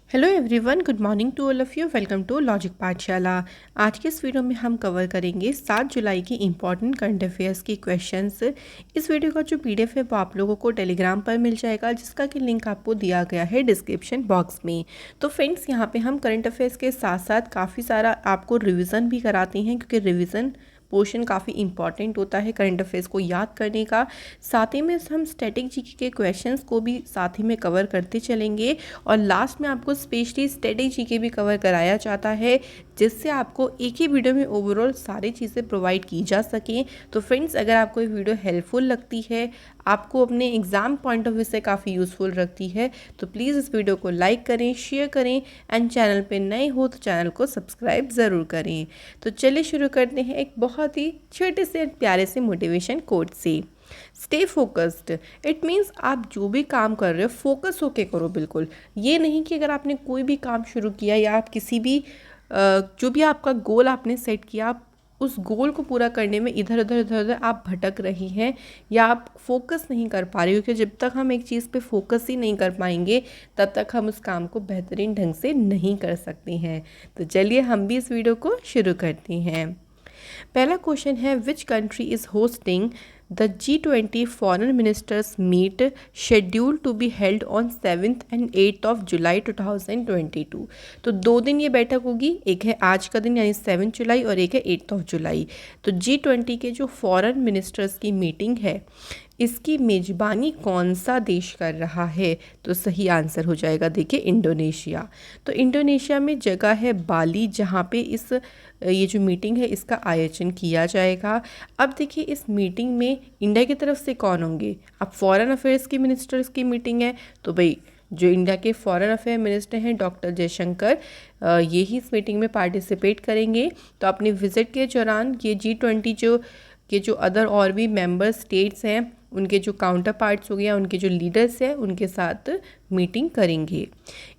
Hello everyone, good morning to all of you. Welcome to logic Pathshala. आज के इस video में हम कवर करेंगे 7 जुलाई की इंपॉर्टेंट करंट अफेयर्स की क्वेश्चंस। इस वीडियो का जो पीडीएफ है वो आप लोगों को टेलीग्राम पर मिल जाएगा, जिसका कि लिंक आपको दिया गया है डिस्क्रिप्शन बॉक्स में। तो फ्रेंड्स, यहाँ पे हम करंट अफेयर्स के साथ साथ काफ़ी सारा आपको रिविज़न भी कराते हैं, क्योंकि रिविज़न पोर्शन काफ़ी इंपॉर्टेंट होता है करंट अफेयर्स को याद करने का। साथ ही में हम स्टैटिक जीके के क्वेश्चंस को भी साथ ही में कवर करते चलेंगे, और लास्ट में आपको स्पेशली स्टैटिक जीके भी कवर कराया जाता है, जिससे आपको एक ही वीडियो में ओवरऑल सारी चीज़ें प्रोवाइड की जा सकें। तो फ्रेंड्स, अगर आपको ये वीडियो हेल्पफुल लगती है, आपको अपने एग्ज़ाम पॉइंट ऑफ व्यू से काफ़ी यूज़फुल रखती है, तो प्लीज़ इस वीडियो को लाइक करें, शेयर करें, एंड चैनल पे नए हो तो चैनल को सब्सक्राइब ज़रूर करें। तो चलिए शुरू करते हैं एक बहुत ही छोटे से प्यारे से मोटिवेशन कोट से। Stay focused. इट मीन्स आप जो भी काम कर रहे हो फोकस होके करो। बिल्कुल ये नहीं कि अगर आपने कोई भी काम शुरू किया या आप किसी भी जो भी आपका गोल आपने सेट किया, आप उस गोल को पूरा करने में इधर उधर आप भटक रही हैं या आप फोकस नहीं कर पा रही हो, क्योंकि जब तक हम एक चीज़ पे फोकस ही नहीं कर पाएंगे तब तक हम उस काम को बेहतरीन ढंग से नहीं कर सकते हैं। तो चलिए हम भी इस वीडियो को शुरू करते हैं। पहला क्वेश्चन है, which country is hosting the G20 foreign ministers meet scheduled to be held on 7th and 8th July 2022। तो 2 दिन ये बैठक होगी, एक है आज का दिन यानी 7 जुलाई और एक है 8 जुलाई। तो G20 के जो फॉरेन मिनिस्टर्स की मीटिंग है, इसकी मेज़बानी कौन सा देश कर रहा है? तो सही आंसर हो जाएगा, देखिए, इंडोनेशिया। तो इंडोनेशिया में जगह है बाली, जहाँ पे ये जो मीटिंग है इसका आयोजन किया जाएगा। अब देखिए, इस मीटिंग में इंडिया की तरफ से कौन होंगे? अब फॉरेन अफेयर्स की मिनिस्टर्स की मीटिंग है, तो भाई जो इंडिया के फॉरेन अफेयर मिनिस्टर हैं डॉक्टर जयशंकर, ये ही इस मीटिंग में पार्टिसिपेट करेंगे। तो अपने विजिट के दौरान ये G20 जो अदर और भी मेंबर स्टेट्स हैं, उनके जो काउंटर पार्ट्स हो गया, उनके जो लीडर्स हैं, उनके साथ मीटिंग करेंगे।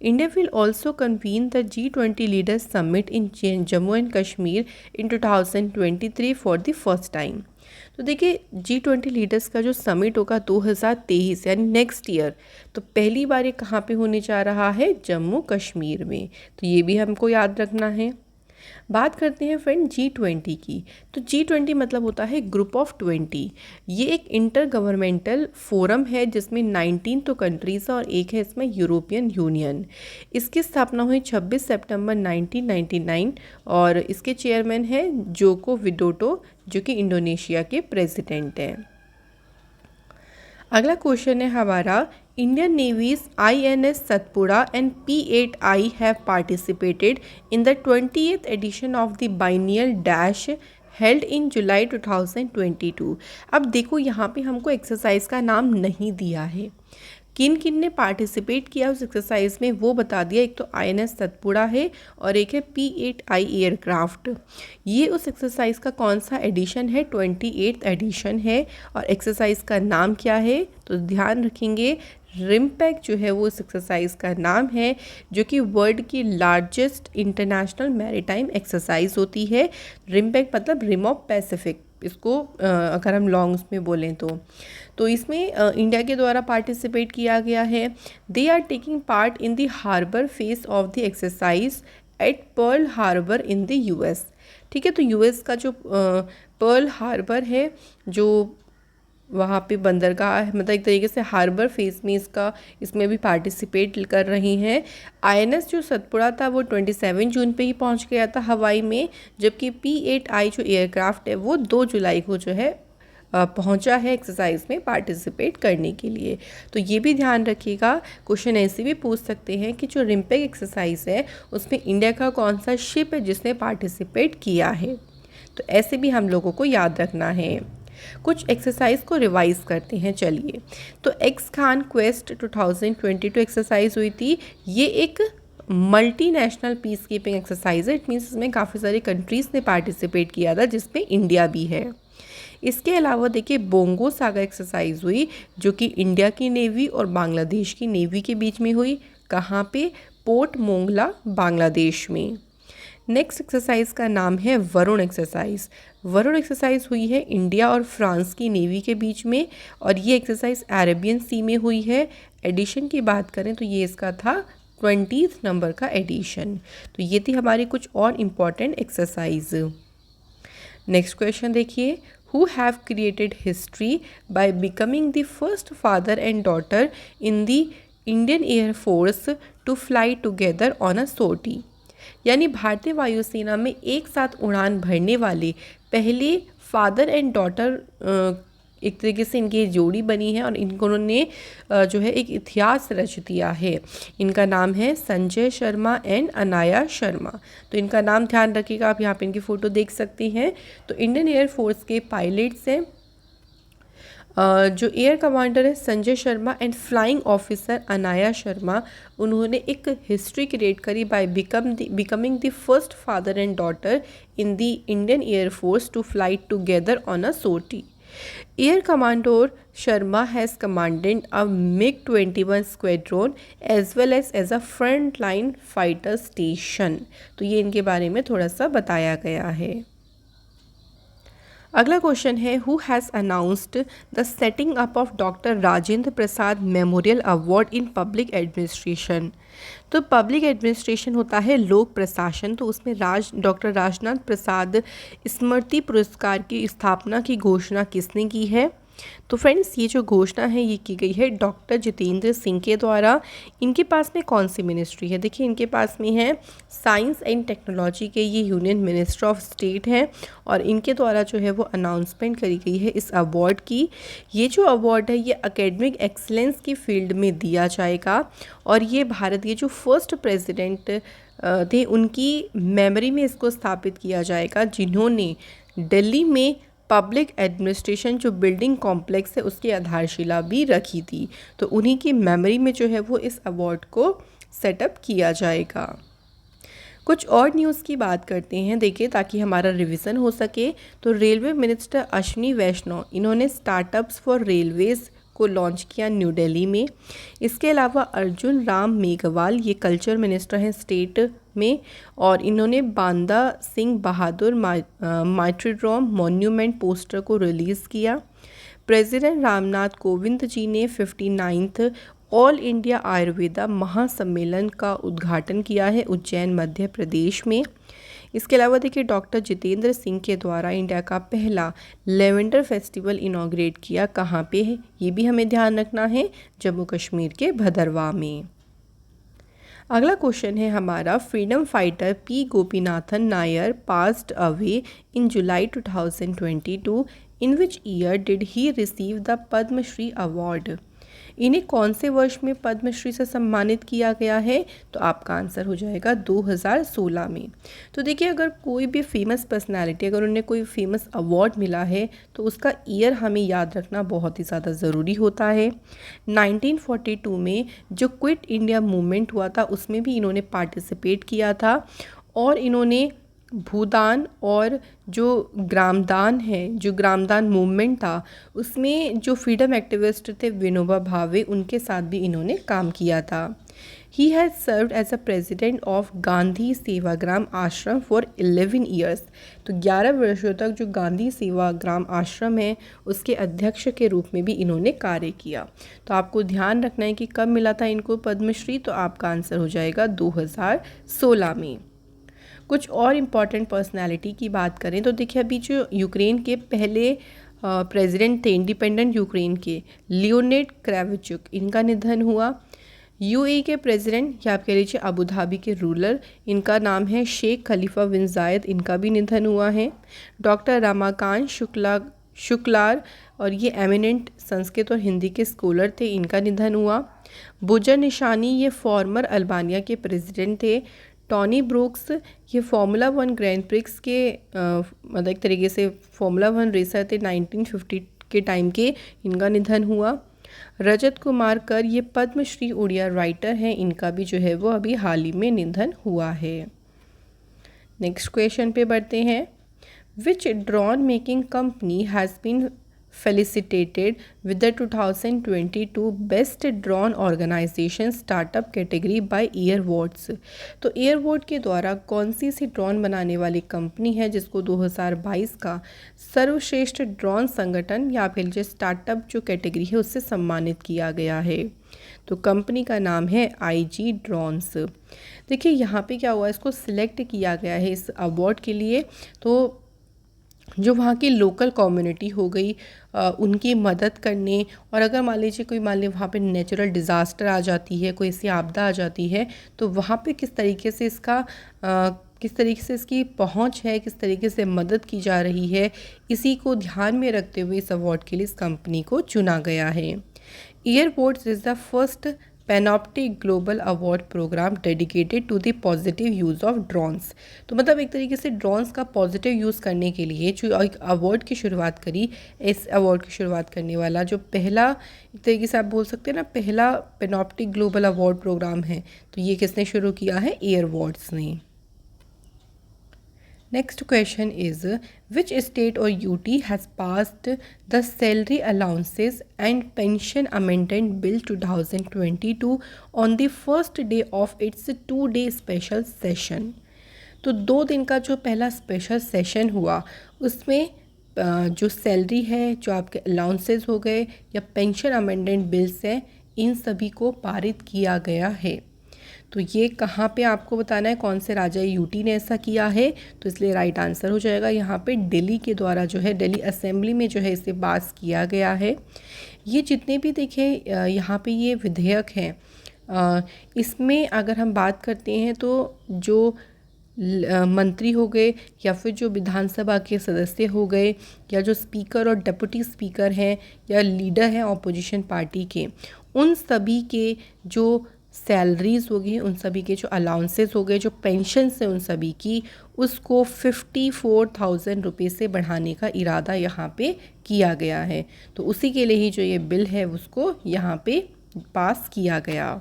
India will also convene the G20 leaders summit in Jammu and Kashmir in 2023 for the first time. तो देखिए, G20 लीडर्स का जो समिट होगा 2023 यानी नेक्स्ट ईयर, तो पहली बार ये कहाँ पे होने जा रहा है? जम्मू कश्मीर में। तो ये भी हमको याद रखना है। बात करते हैं फ्रेंड G20 की। तो G20 मतलब होता है ग्रुप ऑफ 20। ये एक इंटर गवर्नमेंटल फोरम है जिसमें 19 तो कंट्रीज़ और एक है इसमें यूरोपियन यूनियन। इसकी स्थापना हुई 26 सितंबर 1999 और इसके चेयरमैन हैं जोको विडोडो, जो कि इंडोनेशिया के प्रेसिडेंट हैं। अगला क्वेश्चन है हमारा, Indian navy's INS Satpura and P8I have participated in the 20th edition of the biennial dash held in July 2022। अब देखो, यहाँ पे हमको एक्सरसाइज का नाम नहीं दिया है, किन किन ने पार्टिसिपेट किया उस एक्सरसाइज में वो बता दिया। एक तो INS सतपुड़ा है और एक है P8I एयरक्राफ्ट। ये उस एक्सरसाइज का कौन सा एडिशन है? 28th एडिशन है। और एक्सरसाइज का नाम क्या है? तो ध्यान रखेंगे, रिम्पैक जो है वो इस एक्सरसाइज का नाम है, जो कि वर्ल्ड की लार्जेस्ट इंटरनेशनल मैरीटाइम एक्सरसाइज होती है। रिम्पैक मतलब रिम ऑफ पैसिफिक, इसको अगर हम लॉन्ग उसमें बोलें तो इसमें इंडिया के द्वारा पार्टिसिपेट किया गया है। They are taking part in the harbour phase of the exercise at Pearl Harbor in the US। ठीक है, तो US का जो पर्ल हार्बर है, जो वहाँ पे बंदरगाह है, मतलब एक तरीके से हार्बर फेज में इसमें भी पार्टिसिपेट कर रही हैं। INS जो सतपुड़ा था वो 27 जून पे ही पहुँच गया था हवाई में, जबकि P8I जो एयरक्राफ्ट है वो 2 जुलाई को जो है पहुंचा है एक्सरसाइज में पार्टिसिपेट करने के लिए। तो ये भी ध्यान रखिएगा, क्वेश्चन ऐसे भी पूछ सकते हैं कि जो रिम्पैक एक्सरसाइज है उसमें इंडिया का कौन सा शिप है जिसने पार्टिसिपेट किया है। तो ऐसे भी हम लोगों को याद रखना है। कुछ एक्सरसाइज को रिवाइज करते हैं, चलिए। तो एक्स खान क्वेस्ट 2022 एक्सरसाइज हुई थी। ये एक मल्टीनेशनल पीस कीपिंग एक्सरसाइज है। इट मीन्स इसमें काफ़ी सारी कंट्रीज़ ने पार्टिसिपेट किया था, जिसमें इंडिया भी है। इसके अलावा देखिए, बोंगो सागा एक्सरसाइज हुई, जो कि इंडिया की नेवी और बांग्लादेश की नेवी के बीच में हुई। कहाँ पे? पोर्ट मोंगला, बांग्लादेश में। नेक्स्ट एक्सरसाइज का नाम है वरुण एक्सरसाइज। वरुण एक्सरसाइज हुई है इंडिया और फ्रांस की नेवी के बीच में, और ये एक्सरसाइज अरेबियन सी में हुई है। एडिशन की बात करें तो ये इसका था 20th नंबर का एडिशन। तो ये थी हमारी कुछ और इम्पॉर्टेंट एक्सरसाइज। नेक्स्ट क्वेश्चन देखिए, who have created history by becoming the first father and daughter in the Indian Air Force to fly together on a sortie। यानी भारतीय वायुसेना में एक साथ उड़ान भरने वाले पहले फादर एंड डॉटर एक तरीके से इनकी जोड़ी बनी है और इनको ने जो है एक इतिहास रच दिया है। इनका नाम है संजय शर्मा एंड अनाया शर्मा। तो इनका नाम ध्यान रखिएगा, आप यहाँ पे इनकी फ़ोटो देख सकते हैं। तो इंडियन एयरफोर्स के पायलट्स हैं, जो एयर कमांडर है Sanjay Sharma and flying officer Anaya Sharma, उन्होंने एक हिस्ट्री क्रिएट करी by becoming the first father and daughter in the Indian air force to fly together on a sortie। Air Commodore Sharma has commanded a MiG-21 squadron as well as a frontline fighter station। तो ये इनके बारे में थोड़ा सा बताया गया है। अगला क्वेश्चन है, who has announced the setting up of doctor Rajendra Prasad memorial award in public administration. तो पब्लिक एडमिनिस्ट्रेशन होता है लोक प्रशासन, तो उसमें डॉक्टर राजनाथ प्रसाद स्मृति पुरस्कार की स्थापना की घोषणा किसने की है? तो फ्रेंड्स, ये जो घोषणा है ये की गई है डॉक्टर जितेंद्र सिंह के द्वारा। इनके पास में कौन सी मिनिस्ट्री है? देखिए इनके पास में है साइंस एंड टेक्नोलॉजी के, ये यूनियन मिनिस्टर ऑफ स्टेट हैं और इनके द्वारा जो है वो अनाउंसमेंट करी गई है इस अवार्ड की। ये जो अवार्ड है ये एकेडमिक एक्सीलेंस की फील्ड में दिया जाएगा और ये भारत के जो फर्स्ट प्रेसिडेंट थे उनकी मेमोरी में इसको स्थापित किया जाएगा, जिन्होंने दिल्ली में पब्लिक एडमिनिस्ट्रेशन जो बिल्डिंग कॉम्प्लेक्स है उसकी आधारशिला भी रखी थी। तो उन्हीं की मेमोरी में जो है वो इस अवार्ड को सेटअप किया जाएगा। कुछ और न्यूज़ की बात करते हैं, देखिए ताकि हमारा रिवीजन हो सके। तो रेलवे मिनिस्टर अश्विनी वैष्णव, इन्होंने स्टार्टअप्स फॉर रेलवेज़ को लॉन्च किया न्यू दिल्ली में। इसके अलावा अर्जुन राम मेघवाल, ये कल्चर मिनिस्टर हैं स्टेट में, और इन्होंने बांदा सिंह बहादुर माइट्रोड्रोम मॉन्यूमेंट पोस्टर को रिलीज़ किया। प्रेसिडेंट रामनाथ कोविंद जी ने 59th ऑल इंडिया आयुर्वेदा महासम्मेलन का उद्घाटन किया है उज्जैन मध्य प्रदेश में। इसके अलावा देखिए डॉक्टर जितेंद्र सिंह के द्वारा इंडिया का पहला लेवेंडर फेस्टिवल इनॉग्रेट किया, कहाँ पे है ये भी हमें ध्यान रखना है, जम्मू कश्मीर के भदरवा में। अगला क्वेश्चन है हमारा, freedom fighter P Gopinathan Nair passed away in July 2022, in which year did he receive the Padmashri award. इन्हें कौन से वर्ष में पद्मश्री से सम्मानित किया गया है? तो आपका आंसर हो जाएगा 2016 में। तो देखिए अगर कोई भी फेमस पर्सनालिटी, अगर उन्हें कोई फेमस अवार्ड मिला है तो उसका ईयर हमें याद रखना बहुत ही ज़्यादा ज़रूरी होता है। 1942 में जो क्विट इंडिया मूवमेंट हुआ था उसमें भी इन्होंने पार्टिसिपेट किया था और इन्होंने भूदान और जो ग्रामदान है, जो ग्रामदान मूवमेंट था उसमें जो फ्रीडम एक्टिविस्ट थे विनोबा भावे, उनके साथ भी इन्होंने काम किया था। He has served as a president of Gandhi Sevagram Ashram for 11 years. तो 11 वर्षों तक जो गांधी सेवाग्राम आश्रम है उसके अध्यक्ष के रूप में भी इन्होंने कार्य किया। तो आपको ध्यान रखना है कि कब मिला था इनको पद्मश्री, तो आपका आंसर हो जाएगा 2016 में। कुछ और इम्पॉर्टेंट पर्सनालिटी की बात करें तो देखिए अभी जो यूक्रेन के पहले प्रेसिडेंट थे इंडिपेंडेंट यूक्रेन के, लियोनिड क्रेविचुक, इनका निधन हुआ। यूएई के प्रेसिडेंट या आप कह लीजिए अबू धाबी के रूलर, इनका नाम है शेख खलीफा बिन जायद, इनका भी निधन हुआ है। डॉक्टर रमाकांत शुक्लार और ये एमिनेंट संस्कृत और हिंदी के स्कॉलर थे, इनका निधन हुआ। बुजर निशानी, ये फॉर्मर अल्बानिया के प्रेसिडेंट थे। टॉनी ब्रूक्स, ये फार्मूला 1 ग्रैंड प्रिक्स के मतलब एक तरीके से फार्मूला 1 रेसर थे 1950 के टाइम के, इनका निधन हुआ। रजत कुमार कर, ये पद्मश्री उड़िया राइटर हैं, इनका भी जो है वो अभी हाल ही में निधन हुआ है। नेक्स्ट क्वेश्चन पे बढ़ते हैं, which drone making company has been felicitated with the 2022 Best Drone Organization Startup Category by Airwards। तो एयरवॉर्ड के द्वारा कौन सी ड्रोन बनाने वाली कंपनी है जिसको 2022 का सर्वश्रेष्ठ ड्रोन संगठन या फिर जो स्टार्टअप जो कैटेगरी है उससे सम्मानित किया गया है? तो कंपनी का नाम है IG ड्रोन्स। देखिए यहाँ पे क्या हुआ, इसको सिलेक्ट किया गया है इस अवार्ड के लिए। तो जो वहाँ की लोकल कम्युनिटी हो गई, उनकी मदद करने, और अगर मान लीजिए कोई मान लीजिए वहाँ पे नेचुरल डिज़ास्टर आ जाती है, कोई ऐसी आपदा आ जाती है, तो वहाँ पे किस तरीके से किस तरीके से इसकी पहुँच है, किस तरीके से मदद की जा रही है, इसी को ध्यान में रखते हुए इस अवार्ड के लिए इस कंपनी को चुना गया है। Airports is the first panoptic global award program dedicated to the positive use of drones. तो मतलब एक तरीके से ड्रोन्स का पॉजिटिव यूज़ करने के लिए जो एक अवार्ड की शुरुआत करी, इस अवार्ड की शुरुआत करने वाला जो पहला, एक तरीके से आप बोल सकते हैं ना, पहला पैनोप्टिक ग्लोबल अवार्ड प्रोग्राम है, तो ये किसने शुरू किया है? एयरपोर्ट्स ने। Next question is, which state or UT has passed the Salary Allowances and Pension Amendment Bill 2022 on the first day of its 2-day special session? तो 2 दिन का जो पहला स्पेशल सेशन हुआ, उसमें जो सैलरी है, जो आपके अलाउंसेस हो गए या पेंशन अमेंडमेंट बिल्स हैं, इन सभी को पारित किया गया है। तो ये कहाँ पे आपको बताना है, कौन से राज्य यूटी ने ऐसा किया है, तो इसलिए राइट आंसर हो जाएगा यहाँ पे दिल्ली के द्वारा जो है, दिल्ली असेंबली में जो है इसे पास किया गया है। ये जितने भी देखें यहाँ पे ये विधेयक हैं, इसमें अगर हम बात करते हैं तो जो मंत्री हो गए या फिर जो विधानसभा के सदस्य हो गए या जो स्पीकर और डिप्टी स्पीकर हैं या लीडर हैं अपोजिशन पार्टी के, उन सभी के जो सैलरीज हो गई, उन सभी के जो अलाउंसेस हो गए, जो पेंशन है उन सभी की, उसको 54,000 रुपये से बढ़ाने का इरादा यहाँ पे किया गया है। तो उसी के लिए ही जो ये बिल है उसको यहाँ पे पास किया गया।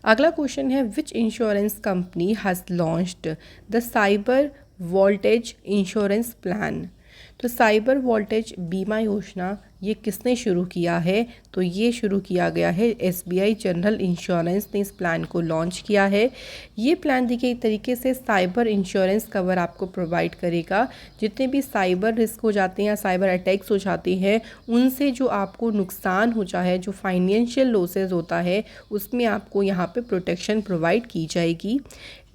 अगला क्वेश्चन है, which insurance company has launched the cyber voltage insurance plan? तो साइबर वोल्टेज बीमा योजना ये किसने शुरू किया है? तो ये शुरू किया गया है SBI जनरल इंश्योरेंस ने इस प्लान को लॉन्च किया है। ये प्लान देखिए एक तरीके से साइबर इंश्योरेंस कवर आपको प्रोवाइड करेगा। जितने भी साइबर रिस्क हो जाते हैं या साइबर अटैक्स हो जाते हैं, उनसे जो आपको नुकसान हो जाए, जो फाइनेंशियल लॉसेस होता है, उसमें आपको यहाँ पे प्रोटेक्शन प्रोवाइड की जाएगी।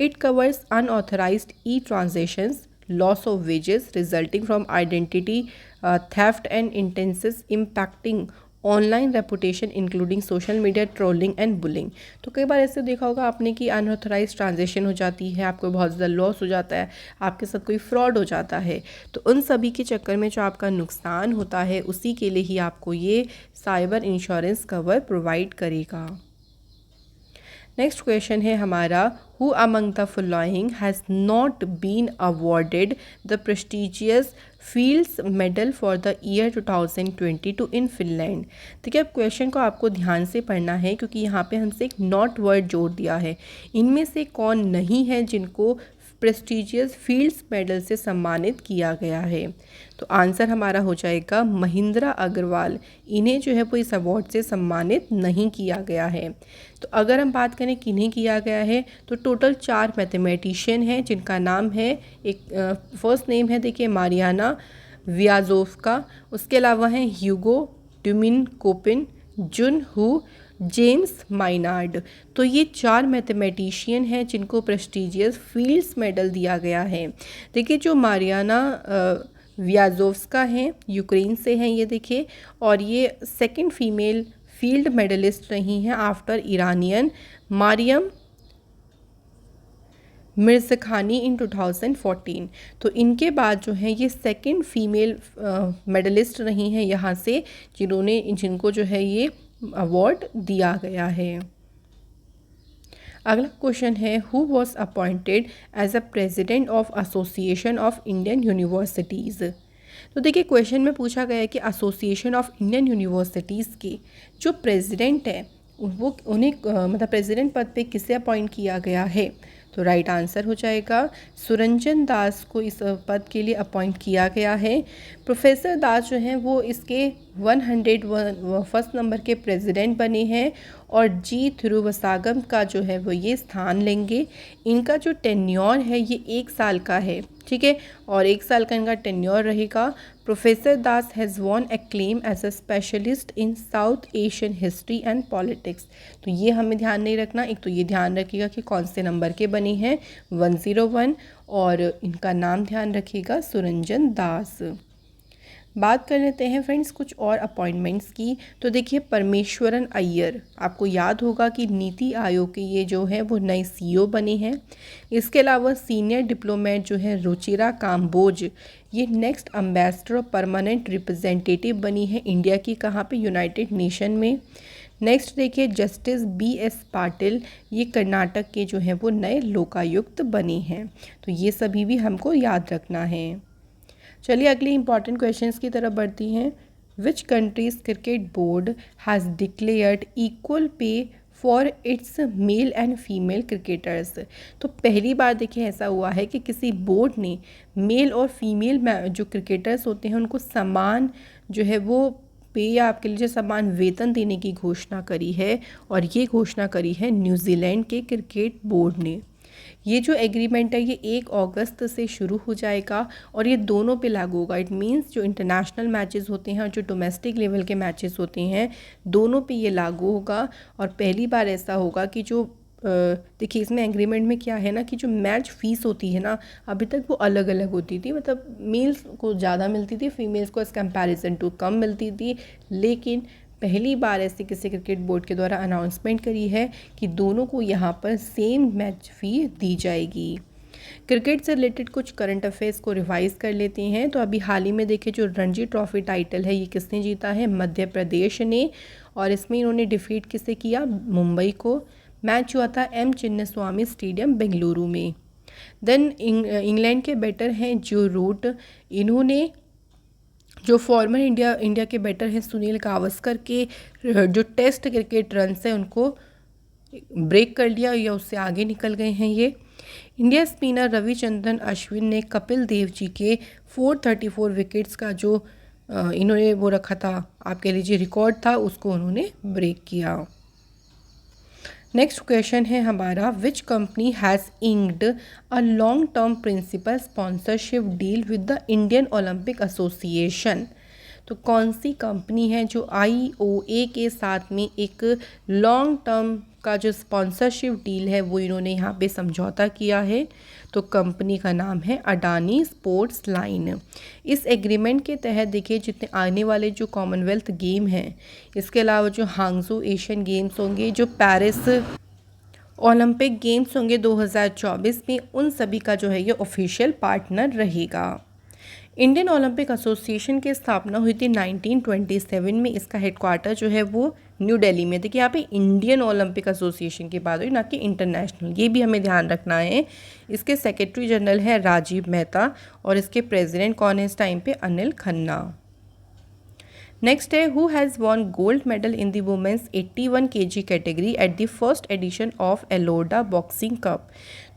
It covers unauthorised transactions, loss of wages resulting from identity theft and intenses impacting online reputation including social media trolling and bullying. तो कई बार ऐसे देखा होगा आपने कि अनऑथराइज ट्रांजेक्शन हो जाती है, आपको बहुत ज़्यादा लॉस हो जाता है, आपके साथ कोई फ्रॉड हो जाता है, तो उन सभी के चक्कर में जो आपका नुकसान होता है, उसी के लिए ही आपको ये साइबर इंश्योरेंस कवर प्रोवाइड करेगा। नेक्स्ट क्वेश्चन है हमारा, who among the following has not been awarded the prestigious Fields Medal for the year 2022 in Finland? देखिए अब क्वेश्चन को आपको ध्यान से पढ़ना है, क्योंकि यहाँ पे हमसे एक नॉट वर्ड जोड़ दिया है। इनमें से कौन नहीं है जिनको प्रेस्टिजियस फील्ड्स मेडल से सम्मानित किया गया है? तो आंसर हमारा हो जाएगा महिंद्रा अग्रवाल। इन्हें जो है वो इस अवार्ड से सम्मानित नहीं किया गया है। तो अगर हम बात करें किन्हें किया गया है, तो टोटल 4 मैथमेटिशियन हैं जिनका नाम है, एक फर्स्ट नेम है देखिए मारियाना वियाज़ोव्स्का, उसके अलावा हैं ह्यूगो ड्यूमिनकोपिन, जुन हू, जेम्स माइनार्ड। तो ये 4 मैथमेटिशियन हैं जिनको प्रेस्टिजियस फील्ड्स मेडल दिया गया है। देखिए जो मारियाना वियाज़ोव्स्का हैं, यूक्रेन से हैं ये देखिए, और ये सेकंड फीमेल फील्ड मेडलिस्ट रही हैं आफ्टर ईरानियन मारियम मिर्ज़खानी इन 2014। तो इनके बाद जो है ये सेकंड फीमेल मेडलिस्ट रही हैं यहाँ से, जिनको जो है ये अवार्ड दिया गया है। अगला क्वेश्चन है, who was appointed as a president of association of Indian universities? तो देखिए क्वेश्चन में पूछा गया है कि एसोसिएशन ऑफ इंडियन यूनिवर्सिटीज़ के जो प्रेसिडेंट है वो उन्हें मतलब प्रेसिडेंट पद पे किसे अपॉइंट किया गया है? तो राइट आंसर हो जाएगा सुरंजन दास को इस पद के लिए अपॉइंट किया गया है। प्रोफेसर दास जो हैं वो इसके 101 फर्स्ट नंबर के प्रेसिडेंट बने हैं, और जी थिरुवसागम का जो है वो ये स्थान लेंगे। इनका जो टेन्योर है ये 1 साल का है, ठीक है, और 1 साल का इनका टेन्योर रहेगा। Professor Das has won acclaim as a specialist in South Asian history and politics. तो ये हमें ध्यान नहीं रखना, एक तो ये ध्यान रखिएगा कि कौन से नंबर के बनी हैं, 101, और इनका नाम ध्यान रखिएगा सुरंजन दास। बात कर लेते हैं फ्रेंड्स कुछ और अपॉइंटमेंट्स की। तो देखिए परमेश्वरन अय्यर, आपको याद होगा कि नीति आयोग के ये जो है वो नए सीईओ बने हैं। इसके अलावा सीनियर डिप्लोमेट जो है रुचिरा काम्बोज, ये नेक्स्ट एम्बेसडर और परमानेंट रिप्रेजेंटेटिव बनी है इंडिया की, कहाँ पे, यूनाइटेड नेशन में। नेक्स्ट देखिए जस्टिस BS पाटिल, ये कर्नाटक के जो हैं वो नए लोकायुक्त बने हैं। तो ये सभी भी हमको याद रखना है। चलिए अगली इंपॉर्टेंट क्वेश्चंस की तरफ बढ़ती हैं। Which countries cricket board has declared equal pay for its male and female cricketers. तो पहली बार देखिए ऐसा हुआ है कि किसी बोर्ड ने मेल और फीमेल जो क्रिकेटर्स होते हैं उनको समान जो है वो पे या आपके लिए समान वेतन देने की घोषणा करी है, और ये घोषणा करी है न्यूजीलैंड के क्रिकेट बोर्ड ने। ये जो एग्रीमेंट है ये 1 अगस्त से शुरू हो जाएगा और ये दोनों पे लागू होगा। इट मीन्स जो इंटरनेशनल मैचेस होते हैं और जो डोमेस्टिक लेवल के मैचेस होते हैं दोनों पे ये लागू होगा। और पहली बार ऐसा होगा कि जो देखिए इसमें एग्रीमेंट में क्या है ना कि जो मैच फीस होती है ना, अभी तक वो अलग अलग होती थी, मतलब मेल्स को ज़्यादा मिलती थी, फीमेल्स को एज़ कंपैरिजन टू कम मिलती थी। लेकिन पहली बार ऐसे किसी क्रिकेट बोर्ड के द्वारा अनाउंसमेंट करी है कि दोनों को यहाँ पर सेम मैच फ़ी दी जाएगी। क्रिकेट से रिलेटेड कुछ करंट अफेयर्स को रिवाइज कर लेते हैं। तो अभी हाल ही में देखिए जो रणजी ट्रॉफी टाइटल है ये किसने जीता है, मध्य प्रदेश ने, और इसमें इन्होंने डिफीट किसे किया, मुंबई को। मैच हुआ था M चिन्नास्वामी स्टेडियम बेंगलुरु में। देन इंग्लैंड के बैटर हैं जो रूट, इन्होंने जो फॉर्मर इंडिया के बैटर हैं सुनील गावस्कर के जो टेस्ट क्रिकेट रन्स हैं उनको ब्रेक कर लिया या उससे आगे निकल गए हैं। ये इंडिया स्पिनर रविचंद्रन अश्विन ने कपिल देव जी के 434 विकेट्स का जो इन्होंने वो रखा था, आप कह लीजिए रिकॉर्ड था, उसको उन्होंने ब्रेक किया। नेक्स्ट क्वेश्चन है हमारा, which company has inked a long term principal sponsorship deal with the Indian Olympic association. तो कौन सी कंपनी है जो IOA के साथ में एक लॉन्ग टर्म का जो स्पॉन्सरशिप डील है वो इन्होंने यहाँ पे समझौता किया है। तो कंपनी का नाम है अडानी स्पोर्ट्स लाइन। इस एग्रीमेंट के तहत देखिए जितने आने वाले जो कॉमनवेल्थ गेम हैं, इसके अलावा जो हांगझो एशियन गेम्स होंगे, जो पेरिस ओलंपिक गेम्स होंगे 2024 में, उन सभी का जो है ये ऑफिशियल पार्टनर रहेगा। इंडियन ओलंपिक एसोसिएशन की स्थापना हुई थी 1927 में। इसका हेडक्वार्टर जो है वो न्यू दिल्ली में। देखिए यहाँ पे इंडियन ओलंपिक एसोसिएशन की बात हुई, ना कि इंटरनेशनल, ये भी हमें ध्यान रखना है। इसके सेक्रेटरी जनरल है राजीव मेहता और इसके प्रेसिडेंट कौन है इस टाइम पे, अनिल खन्ना। नेक्स्ट है, who has won gold medal in the women's 81 kg category at the first edition of Elorda boxing cup.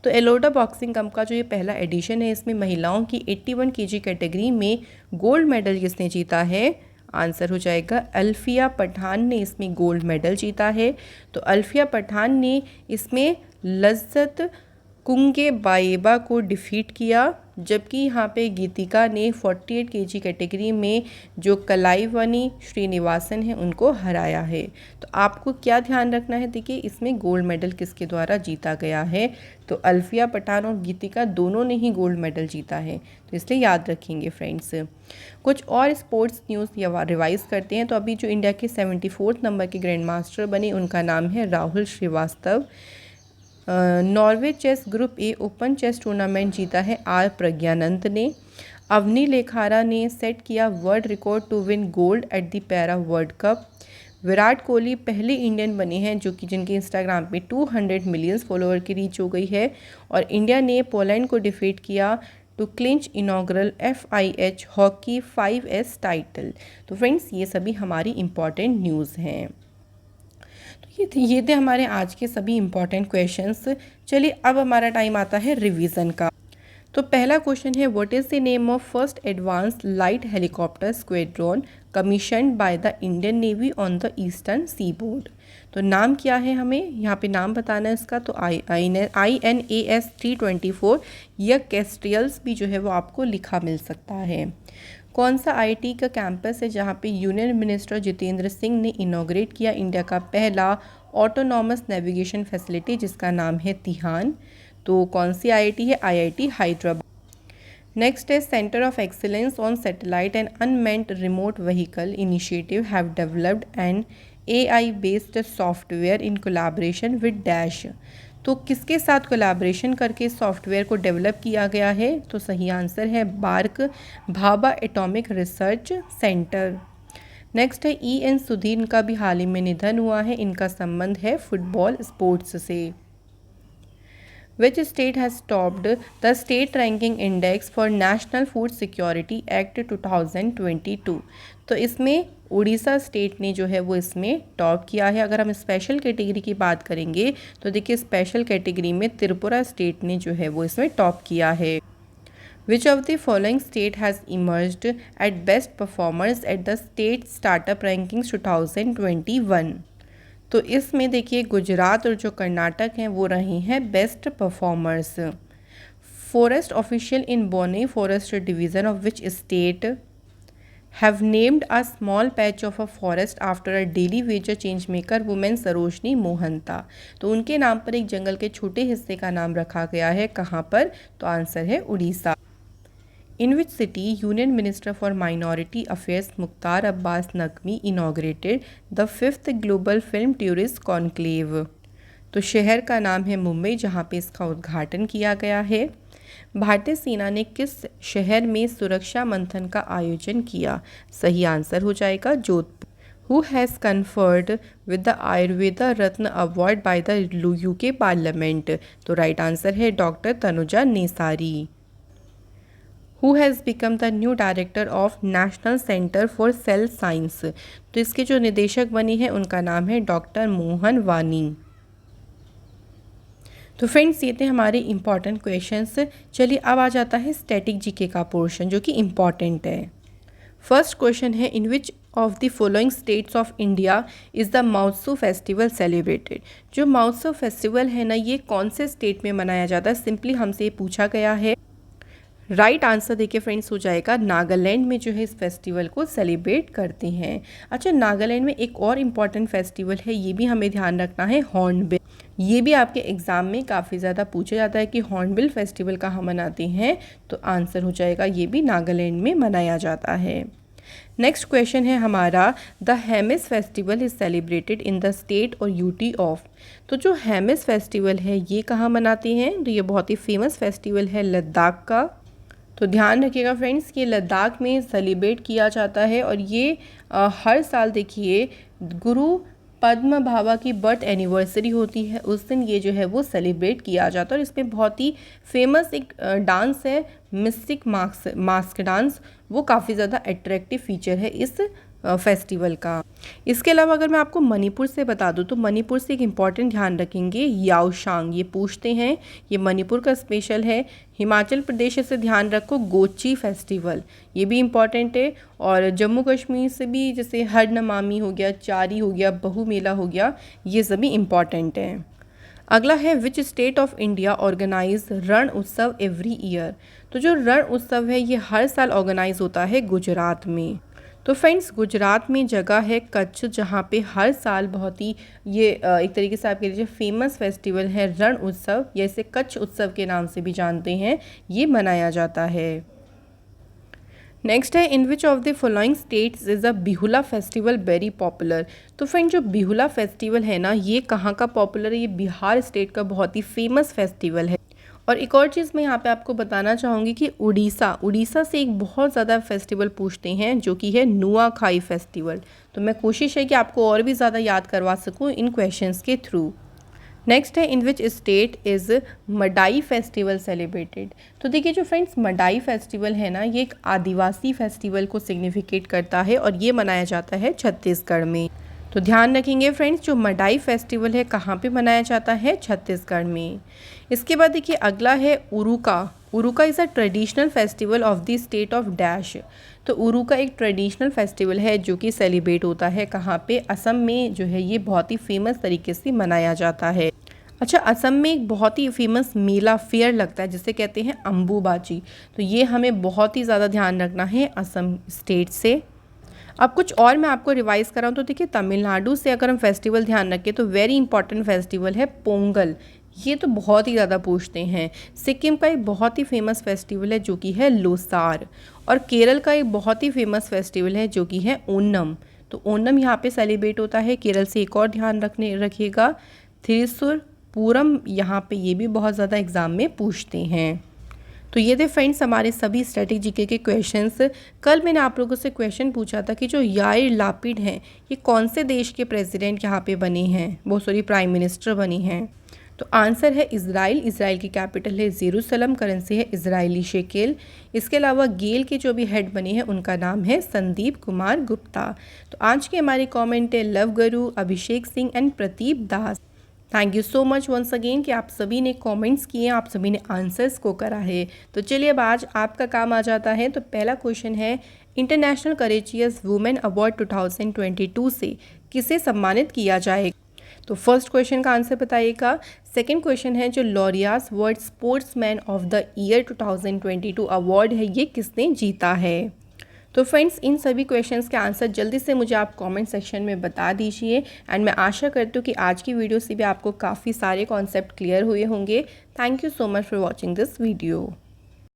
तो एलोडा बॉक्सिंग कप का जो ये पहला एडिशन है इसमें महिलाओं की 81 kg कैटेगरी में गोल्ड मेडल किसने जीता है, आंसर हो जाएगा अल्फिया पठान ने इसमें गोल्ड मेडल जीता है। तो अल्फिया पठान ने इसमें लज्जत कुंगे बाएबा को डिफीट किया, जबकि यहाँ पे गीतिका ने 48 kg कैटेगरी में जो कलाईवानी श्रीनिवासन है उनको हराया है। तो आपको क्या ध्यान रखना है, देखिए इसमें गोल्ड मेडल किसके द्वारा जीता गया है, तो अल्फिया पठान और गीतिका दोनों ने ही गोल्ड मेडल जीता है, तो इसलिए याद रखेंगे फ्रेंड्स। कुछ और स्पोर्ट्स न्यूज़ या रिवाइज करते हैं। तो अभी जो इंडिया के 74 नंबर के ग्रैंड मास्टर बने उनका नाम है Rahul Srivastava. Norway chess group A open chess tournament जीता है आर प्रज्ञानंद ने। अवनी लेखारा ने सेट किया world record to win gold at the para world cup. Virat Kohli पहले इंडियन बने हैं जो कि जिनके इंस्टाग्राम पे 200 मिलियन फॉलोअर की रीच हो गई है। और इंडिया ने पोलैंड को डिफीट किया to clinch inaugural FIH hockey 5S title. तो फ्रेंड्स ये सभी हमारी इम्पॉर्टेंट न्यूज़ हैं। ये थे हमारे आज के सभी इम्पॉर्टेंट क्वेश्चंस। चलिए अब हमारा टाइम आता है रिवीजन का। तो पहला क्वेश्चन है, what is the name of first advance light helicopter squadron commissioned by the Indian navy on the eastern seaboard. तो नाम क्या है, हमें यहाँ पे नाम बताना है इसका। तो INAS 324 या कैस्ट्रियल्स भी जो है वो आपको लिखा मिल सकता है। कौन सा IIT का कैंपस है जहाँ पे यूनियन मिनिस्टर जितेंद्र सिंह ने इनॉग्रेट किया इंडिया का पहला ऑटोनॉमस नेविगेशन फैसिलिटी जिसका नाम है तिहान। तो कौन सी IIT है, IIT हैदराबाद। नेक्स्ट है centre of excellence on satellite and unmanned remote vehicle initiative have developed N AI based software in collaboration with dash. तो किसके साथ कोलैबोरेशन करके सॉफ्टवेयर को डेवलप किया गया है, तो सही आंसर है BARC Bhabha atomic research centre. Next है EN सुधीर, इनका भी हाल ही में निधन हुआ है, इनका संबंध है फुटबॉल स्पोर्ट्स से। Which state has topped the state ranking index for National Food Security Act 2022? तो इसमें उड़ीसा स्टेट ने जो है वो इसमें टॉप किया है। अगर हम स्पेशल कैटेगरी की बात करेंगे तो देखिए स्पेशल कैटेगरी में त्रिपुरा स्टेट ने जो है वो इसमें टॉप किया है। Which of the following state has emerged at best performers at the state startup rankings 2021? तो इसमें देखिए गुजरात और जो कर्नाटक हैं वो रहे हैं बेस्ट परफॉर्मर्स। फॉरेस्ट ऑफिशियल इन बोने forest division of which state have named a small patch of a forest after a daily Vaser change maker women Sarojini Mohanta. तो उनके नाम पर एक जंगल के छोटे हिस्से का नाम रखा गया है, कहाँ पर, तो आंसर है Orissa. In which city Union Minister for Minority Affairs Mukhtar Abbas Naqvi inaugurated the 5th Global Film Tourist Conclave? तो शहर का नाम है मुंबई जहाँ पे इसका उद्घाटन किया गया है। भारतीय सेना ने किस शहर में सुरक्षा मंथन का आयोजन किया, सही आंसर हो जाएगा Jodhpur. Who has conferred with the Ayurveda Ratna Award by the UK Parliament? तो राइट आंसर है doctor Tanuja Nesari. Who has become the new director of National Center for Cell Science? तो इसके जो निदेशक बनी है उनका नाम है डॉक्टर मोहन वानी। तो फ्रेंड्स ये थे हमारे इम्पॉर्टेंट क्वेश्चंस। चलिए अब आ जाता है स्टैटिक जीके का पोर्शन जो कि इम्पॉर्टेंट है। फर्स्ट क्वेश्चन है in which of the following states of India is the Mahotsav festival celebrated? जो महोत्सव फेस्टिवल है ना ये कौन से स्टेट में मनाया जाता है, सिंपली हमसे पूछा गया है। राइट आंसर देखिए फ्रेंड्स हो जाएगा नागालैंड में जो है इस फेस्टिवल को सेलिब्रेट करते हैं। अच्छा, नागालैंड में एक और इम्पॉर्टेंट फेस्टिवल है, ये भी हमें ध्यान रखना है, हॉर्नबिल। ये भी आपके एग्जाम में काफ़ी ज़्यादा पूछा जाता है कि हॉर्नबिल फेस्टिवल कहाँ मनाते हैं, तो आंसर हो जाएगा ये भी नागालैंड में मनाया जाता है। नेक्स्ट क्वेश्चन है हमारा the Hemis festival is celebrated in the state और यूटी ऑफ? तो जो हेमिस फेस्टिवल है ये कहाँ मनाते हैं, तो ये बहुत ही फेमस फेस्टिवल है लद्दाख का। तो ध्यान रखिएगा फ्रेंड्स कि लद्दाख में सेलिब्रेट किया जाता है और ये हर साल देखिए गुरु पद्म भाभा की बर्थ एनिवर्सरी होती है उस दिन ये जो है वो सेलिब्रेट किया जाता है। और इसमें बहुत ही फेमस एक डांस है मिस्टिक मास्क डांस, वो काफ़ी ज़्यादा अट्रैक्टिव फीचर है इस फेस्टिवल का। इसके अलावा अगर मैं आपको मणिपुर से बता दूं तो मणिपुर से एक इम्पॉर्टेंट ध्यान रखेंगे याओशांग, ये पूछते हैं, ये मणिपुर का स्पेशल है। हिमाचल प्रदेश से ध्यान रखो गोची फेस्टिवल, ये भी इम्पॉर्टेंट है। और जम्मू कश्मीर से भी जैसे हरनमामी हो गया, चारी हो गया, बहु मेला हो गया, ये सभी इम्पॉर्टेंट हैं। अगला है which state of India organise Rann Utsav every year? तो जो रण उत्सव है ये हर साल ऑर्गेनाइज होता है गुजरात में। तो फ्रेंड्स गुजरात में जगह है कच्छ जहाँ पे हर साल बहुत ही ये एक तरीके से आप कह लीजिए फेमस फेस्टिवल है रण उत्सव, या इसे कच्छ उत्सव के नाम से भी जानते हैं, ये मनाया जाता है। नेक्स्ट है in which of the following states is a Bihula festival very popular? तो फ्रेंड जो बिहुला फेस्टिवल है ना ये कहाँ का पॉपुलर है, ये बिहार स्टेट का बहुत ही फेमस फेस्टिवल है। और एक और चीज़ मैं यहाँ पे आपको बताना चाहूँगी कि उड़ीसा से एक बहुत ज़्यादा फेस्टिवल पूछते हैं जो कि है नुआखाई फेस्टिवल। तो मैं कोशिश है कि आपको और भी ज़्यादा याद करवा सकूँ इन क्वेश्चंस के थ्रू। नेक्स्ट है in which state is Madai festival celebrated? तो देखिए जो फ्रेंड्स मडाई फेस्टिवल है ना ये एक आदिवासी फेस्टिवल को सिग्निफिकेट करता है और ये मनाया जाता है छत्तीसगढ़ में। तो ध्यान रखेंगे फ्रेंड्स जो मडाई फेस्टिवल है कहाँ पे मनाया जाता है, छत्तीसगढ़ में। इसके बाद देखिए अगला है Uruka is a traditional festival of the state of dash. तो उरू का एक ट्रेडिशनल फेस्टिवल है जो कि सेलिब्रेट होता है कहाँ पे, असम में जो है ये बहुत ही फेमस तरीके से मनाया जाता है। अच्छा, असम में एक बहुत ही फेमस मेला फेयर लगता है जिसे कहते हैं अम्बुबाची। तो ये हमें बहुत ही ज़्यादा ध्यान रखना है असम स्टेट से। अब कुछ और मैं आपको रिवाइज़ कराऊँ तो देखिए, तमिलनाडु से अगर हम फेस्टिवल ध्यान रखें तो वेरी इंपॉर्टेंट फेस्टिवल है पोंगल, ये तो बहुत ही ज़्यादा पूछते हैं। सिक्किम का एक बहुत ही फेमस फेस्टिवल है जो कि है लोसार, और केरल का एक बहुत ही फेमस फेस्टिवल है जो कि है ओनम। तो ओनम यहाँ पे सेलिब्रेट होता है। केरल से एक और ध्यान रखिएगा, थ्रिसुर पूरम, यहाँ पे ये भी बहुत ज़्यादा एग्ज़ाम में पूछते हैं। तो ये थे फ्रेंड्स हमारे सभी स्टैटिक जीके के क्वेश्चंस। कल मैंने आप लोगों से क्वेश्चन पूछा था कि जो याइर लापिड हैं ये कौन से देश के प्रेसिडेंट यहाँ पे बने हैं, वो प्राइम मिनिस्टर बने हैं। तो आंसर है इज़राइल। इज़राइल की कैपिटल है जेरूसलम, करेंसी है इज़राइली शेकेल। इसके अलावा गेल के जो भी हेड बने हैं उनका नाम है संदीप कुमार गुप्ता। तो आज के हमारे कमेंट है love guru, Abhishek Singh and Pradeep Das. Thank you so much once again कि आप सभी ने कमेंट्स किए, आप सभी ने आंसर्स को करा है। तो चलिए अब आज आपका काम आ जाता है। तो पहला क्वेश्चन है, इंटरनेशनल करेजियस वुमेन अवार्ड 2022 से किसे सम्मानित किया जाएगा। तो फर्स्ट क्वेश्चन का आंसर बताइएगा। सेकंड क्वेश्चन है, जो Laureus world sportsman of the year 2022 award है ये किसने जीता है। तो फ्रेंड्स इन सभी क्वेश्चंस के आंसर जल्दी से मुझे आप कमेंट सेक्शन में बता दीजिए। एंड मैं आशा करती हूँ कि आज की वीडियो से भी आपको काफ़ी सारे कॉन्सेप्ट क्लियर हुए होंगे। Thank you so much for watching this video.